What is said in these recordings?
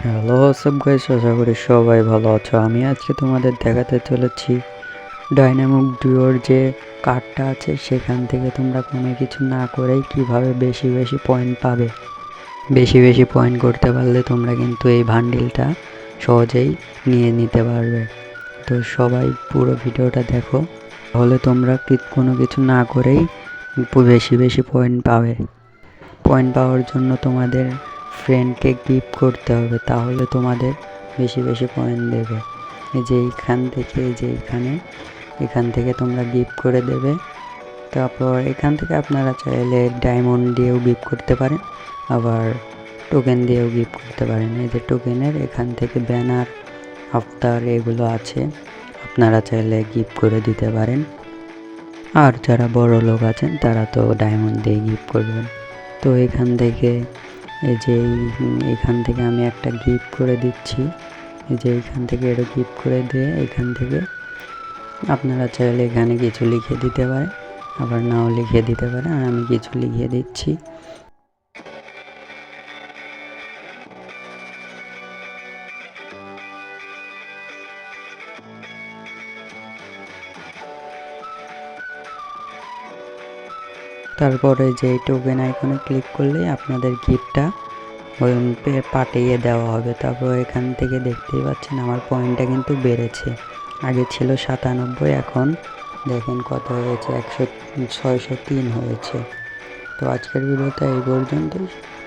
Hello সব guys, আশা করি সবাই ভালো আছো। আমি আজকে তোমাদের দেখাতে চলেছি ডাইনামিক ডুয়োর যে কার্ডটা আছে সেখান থেকে তোমরা কোনো কিছু না করেই কিভাবে বেশি বেশি পয়েন্ট পাবে। বেশি বেশি পয়েন্ট করতে পারলে তোমরা কিন্তু এই বান্ডিলটা সহজেই নিয়ে নিতে পারবে। তো সবাই পুরো ভিডিওটা দেখো, তাহলে তোমরা কোনো কিছু না করেই বেশি বেশি পয়েন্ট পাবে। পয়েন্ট পাওয়ার জন্য তোমাদের ফ্রেন্ডকে গিফট করতে হবে, তাহলে তোমাদের বেশি বেশি পয়েন্ট দেবে। এই যে এখান থেকে তোমরা গিফট করে দেবে। তারপর এখান থেকে আপনারা চাইলে ডায়মন্ড দিয়েও গিফট করতে পারেন, আবার টোকেন দিয়েও গিফট করতে পারেন। এই যে টোকেনের এখান থেকে ব্যানার, আফতার এগুলো আছে, আপনারা চাইলে গিফট করে দিতে পারেন। আর যারা বড় লোক আছেন তারা তো ডায়মন্ড দিয়ে গিফট করবেন। তো এখান থেকে আমি একটা গিফট করে দিচ্ছি। এই যে এখান থেকে এটা গিফট করে দিয়ে এখান থেকে আপনারা চাইলে এখানে কিছু লিখে দিতে পারেন, আবার নাও লিখে দিতে পারেন। আর আমি কিছু লিখে দিচ্ছি। তারপরে যে টোকেন আইকনে ক্লিক করলেই আপনাদের গিফটটা পাঠিয়ে দেওয়া হবে। তারপর এখান থেকে দেখতেই পাচ্ছেন আমার পয়েন্টটা কিন্তু বেড়েছে। আগে ছিল 97, এখন দেখেন কত হয়েছে, 603 হয়েছে। তো আজকের ভিডিওটা এই পর্যন্তই।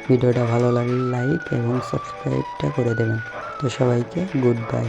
ভিডিওটা ভালো লাগলে লাইক এবং সাবস্ক্রাইবটা করে দেবেন। তো সবাইকে গুড বাই।